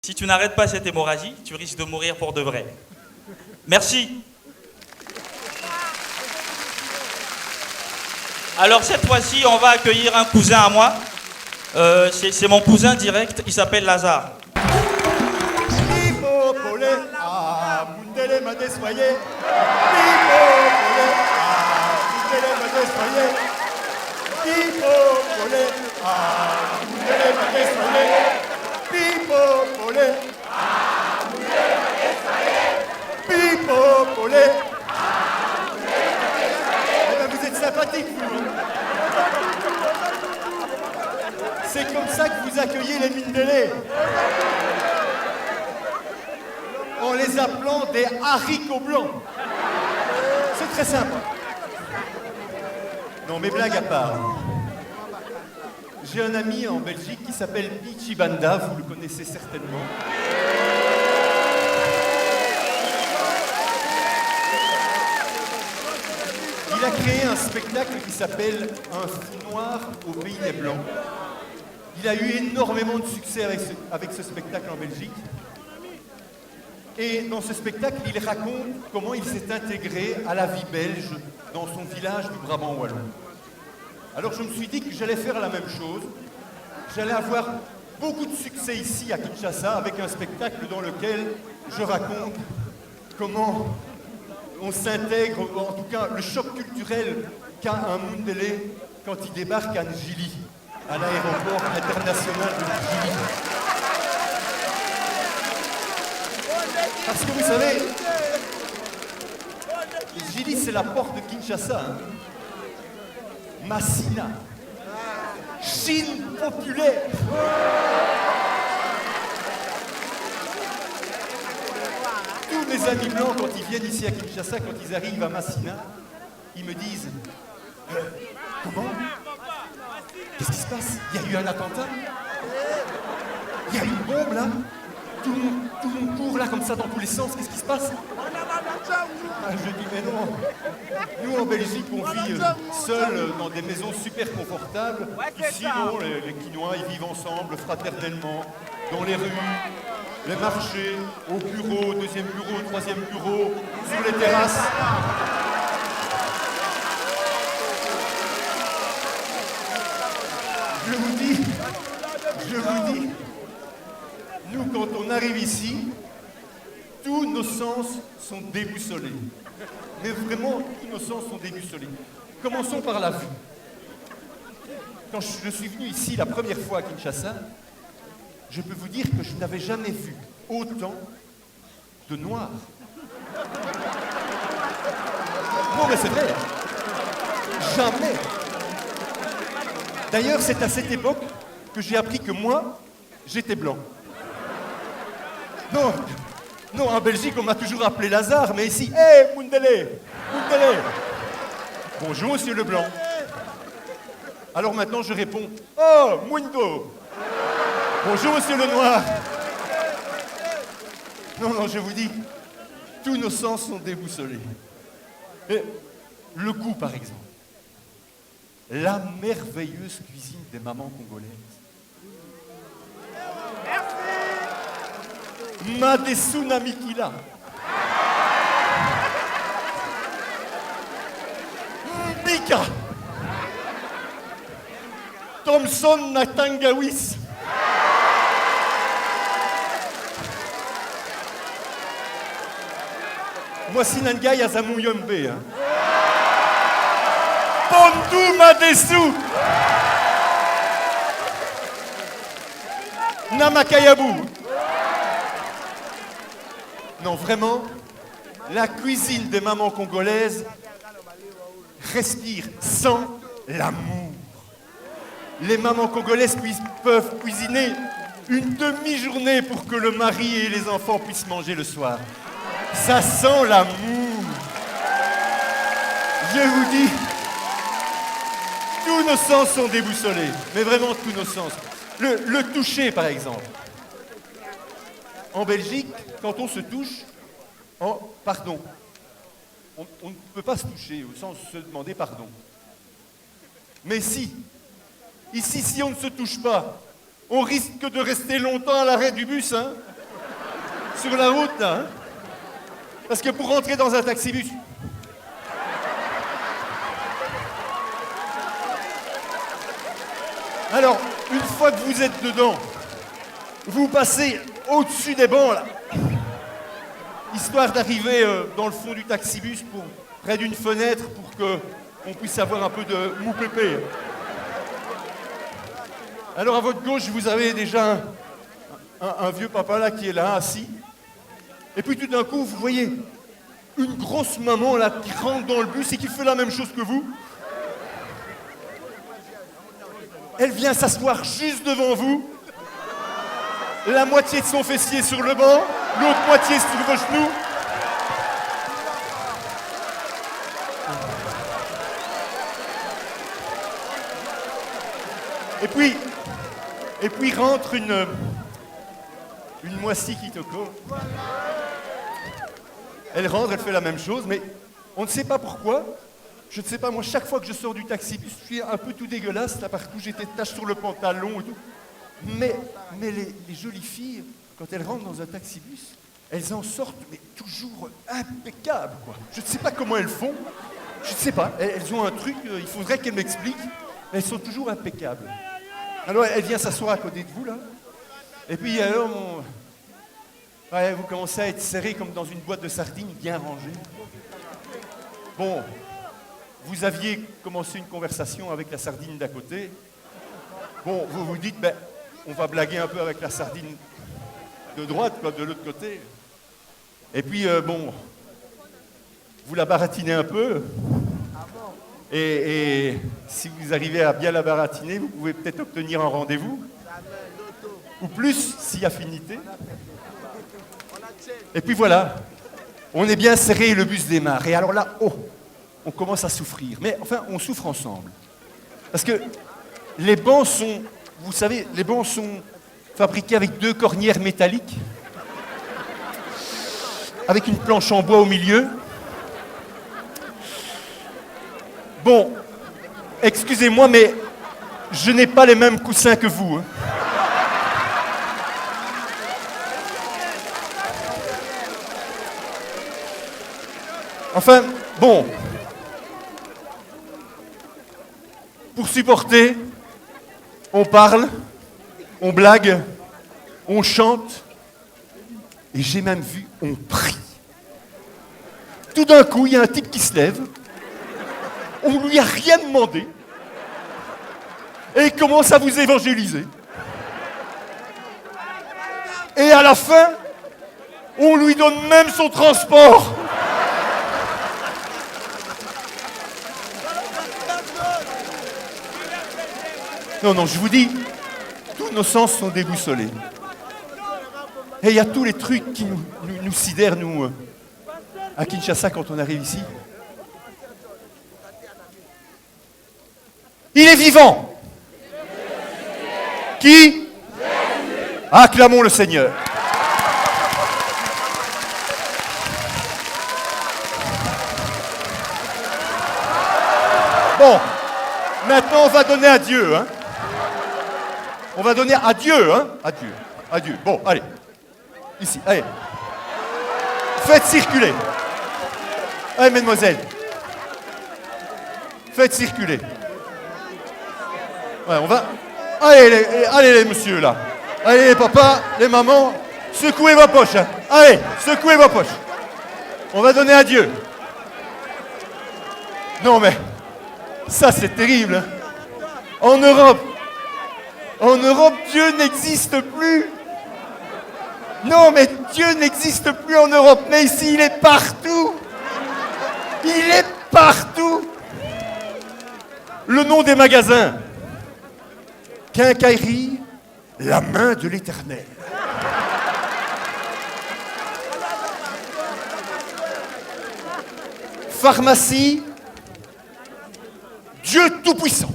Si tu n'arrêtes pas cette hémorragie, tu risques de mourir pour de vrai. Merci. Alors cette fois-ci, on va accueillir un cousin à moi. C'est mon cousin direct, il s'appelle Lazare. Vous êtes sympathique, vous. C'est comme ça que vous accueillez les Mindélés. En les appelant des haricots blancs. C'est très sympa. Non, mais blague à part. J'ai un ami en Belgique qui s'appelle Pichi Banda, vous le connaissez certainement. Il a créé un spectacle qui s'appelle Un fou noir au pays des Blancs. Il a eu énormément de succès avec ce spectacle en Belgique. Et dans ce spectacle, il raconte comment il s'est intégré à la vie belge dans son village du Brabant wallon. Alors je me suis dit que j'allais faire la même chose. J'allais avoir beaucoup de succès ici à Kinshasa avec un spectacle dans lequel je raconte comment on s'intègre, en tout cas le choc culturel qu'a un Mundélé quand il débarque à Njili, à l'aéroport international de Njili. Parce que vous savez, Njili c'est la porte de Kinshasa. Hein. Massina, Chine populaire. Tous mes amis blancs, quand ils viennent ici à Kinshasa, quand ils arrivent à Massina, ils me disent comment? Qu'est-ce qui se passe? Il y a eu un attentat? Il y a une bombe là? Tout le monde court là comme ça dans tous les sens, qu'est-ce qui se passe? Je dis mais non. Nous en Belgique on vit seuls dans des maisons super confortables. Ici non, les Quinois ils vivent ensemble fraternellement, dans les rues, les marchés, au bureau, deuxième bureau, troisième bureau, sur les terrasses. Je vous dis, nous quand on arrive ici, tous nos sens sont déboussolés. Mais vraiment, tous nos sens sont déboussolés. Commençons par la vue. Quand je suis venu ici la première fois à Kinshasa, je peux vous dire que je n'avais jamais vu autant de noirs. Non mais c'est vrai. Jamais. D'ailleurs, c'est à cette époque que j'ai appris que moi, j'étais blanc. Non, en Belgique, on m'a toujours appelé Lazare, mais ici, hé, Mundélé, Mundélé. Bonjour, monsieur Leblanc. Alors maintenant, je réponds, oh, Mundo. Bonjour, monsieur le Noir. Non, je vous dis, tous nos sens sont déboussolés. Et le goût, par exemple. La merveilleuse cuisine des mamans congolaises. Madesuna Mikila. Mbika. Thomson Natangawis. Moi, Sinangai Azamu Yombe. Hein. Pondu Madesu. Namakayabu. Non, vraiment, la cuisine des mamans congolaises respire sans l'amour. Les mamans congolaises peuvent cuisiner une demi-journée pour que le mari et les enfants puissent manger le soir. Ça sent l'amour. Je vous dis, tous nos sens sont déboussolés, mais vraiment tous nos sens. Le toucher, par exemple. En Belgique, quand on se touche, pardon, on ne peut pas se toucher sans se demander pardon. Mais si, ici, si on ne se touche pas, on risque de rester longtemps à l'arrêt du bus, hein. sur la route, là. Hein. Parce que pour rentrer dans un taxibus... Alors, une fois que vous êtes dedans, vous passez au-dessus des bancs, là. Histoire d'arriver dans le fond du taxibus, près d'une fenêtre, pour qu'on puisse avoir un peu de mou pépé. Alors, à votre gauche, vous avez déjà un vieux papa, là, qui est là, assis. Et puis, tout d'un coup, vous voyez une grosse maman, là, qui rentre dans le bus et qui fait la même chose que vous. Elle vient s'asseoir juste devant vous, la moitié de son fessier sur le banc, l'autre moitié sur vos genoux. Et puis rentre une moissie Kitoko. Elle rentre, elle fait la même chose, mais on ne sait pas pourquoi. Je ne sais pas, moi, chaque fois que je sors du taxi, je suis un peu tout dégueulasse, là, partout, j'ai des taches sur le pantalon et tout. Mais les jolies filles, quand elles rentrent dans un taxibus, elles en sortent, mais toujours impeccables, quoi. Je ne sais pas comment elles font, je ne sais pas, elles ont un truc, il faudrait qu'elles m'expliquent, mais elles sont toujours impeccables. Alors, elle vient s'asseoir à côté de vous, là, et puis alors, ouais, vous commencez à être serré comme dans une boîte de sardines bien rangée. Bon... Vous aviez commencé une conversation avec la sardine d'à côté. Bon, vous vous dites, ben, on va blaguer un peu avec la sardine de droite, quoi, de l'autre côté. Et puis, bon, vous la baratinez un peu. Et si vous arrivez à bien la baratiner, vous pouvez peut-être obtenir un rendez-vous. Ou plus, si affinité. Et puis voilà, on est bien serré et le bus démarre. Et alors là, oh, on commence à souffrir. Mais enfin, on souffre ensemble. Parce que les bancs sont, vous savez, les bancs sont fabriqués avec 2 cornières métalliques, avec une planche en bois au milieu. Bon, excusez-moi, mais je n'ai pas les mêmes coussins que vous. Hein. Enfin, bon... Pour supporter, on parle, on blague, on chante, et j'ai même vu, on prie. Tout d'un coup, il y a un type qui se lève, on lui a rien demandé, et il commence à vous évangéliser. Et à la fin, on lui donne même son transport. Non, non, je vous dis, tous nos sens sont déboussolés. Et il y a tous les trucs qui nous sidèrent, nous, à Kinshasa, quand on arrive ici. Il est vivant. Qui? Acclamons le Seigneur. Bon, maintenant on va donner à Dieu, hein. On va donner à Dieu, hein. À Dieu, à Dieu. Bon, allez. Ici, allez. Faites circuler. Allez, mesdemoiselles. Faites circuler. Ouais, on va... Allez, les messieurs, là. Allez, les papas, les mamans, secouez vos poches. Hein. Allez, secouez vos poches. On va donner à Dieu. Non, mais... Ça, c'est terrible. Hein. En Europe, Dieu n'existe plus. Non, mais Dieu n'existe plus en Europe. Mais ici, il est partout. Il est partout. Le nom des magasins. Quincaillerie, la main de l'Éternel. Pharmacie, Dieu Tout-Puissant.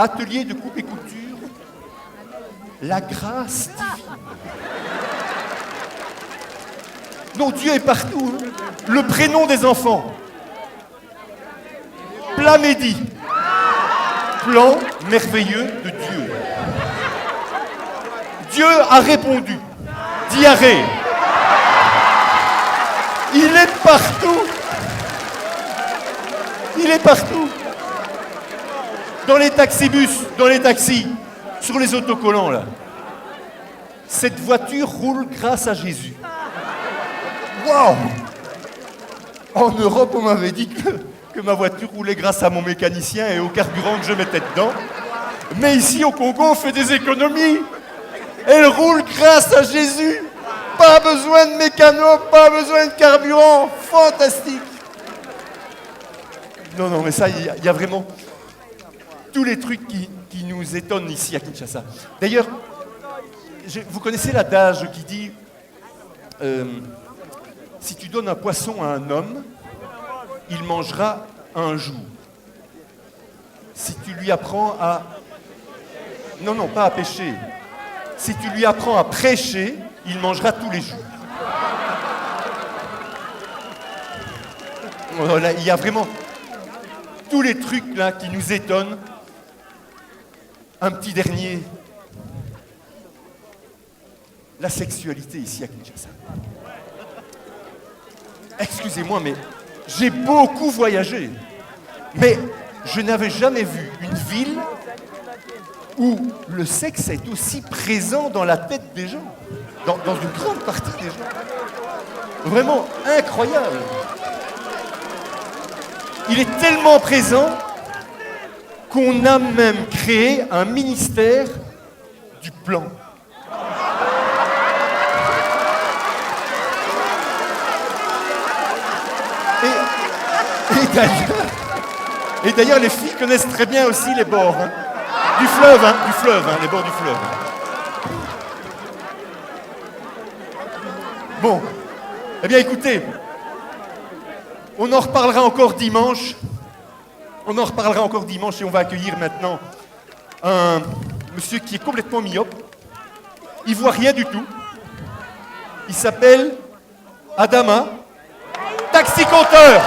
Atelier de coupe et couture, la grâce divine. Non, Dieu est partout. Hein. Le prénom des enfants. Plamédie. Plan merveilleux de Dieu. Dieu a répondu. Diarrhée. Il est partout. Il est partout. Dans les taxibus, dans les taxis, sur les autocollants, là. Cette voiture roule grâce à Jésus. Waouh! En Europe, on m'avait dit que ma voiture roulait grâce à mon mécanicien et au carburant que je mettais dedans. Mais ici, au Congo, on fait des économies. Elle roule grâce à Jésus. Pas besoin de mécano, pas besoin de carburant. Fantastique. Non, mais ça, il y a vraiment tous les trucs qui nous étonnent ici à Kinshasa. D'ailleurs, vous connaissez l'adage qui dit si tu donnes un poisson à un homme, il mangera un jour. Si tu lui apprends à... Non, pas à pêcher. Si tu lui apprends à prêcher, il mangera tous les jours. Voilà, il y a vraiment tous les trucs là qui nous étonnent. Un petit dernier. La sexualité ici à Kinshasa. Excusez-moi, mais j'ai beaucoup voyagé. Mais je n'avais jamais vu une ville où le sexe est aussi présent dans la tête des gens. Dans une grande partie des gens. Vraiment incroyable. Il est tellement présent qu'on a même créé un ministère du plan. Et d'ailleurs, les filles connaissent très bien aussi les bords du fleuve, les bords du fleuve. Bon, eh bien écoutez, on en reparlera encore dimanche. On en reparlera encore dimanche et on va accueillir maintenant un monsieur qui est complètement myope. Il voit rien du tout. Il s'appelle Adama, taxi-compteur.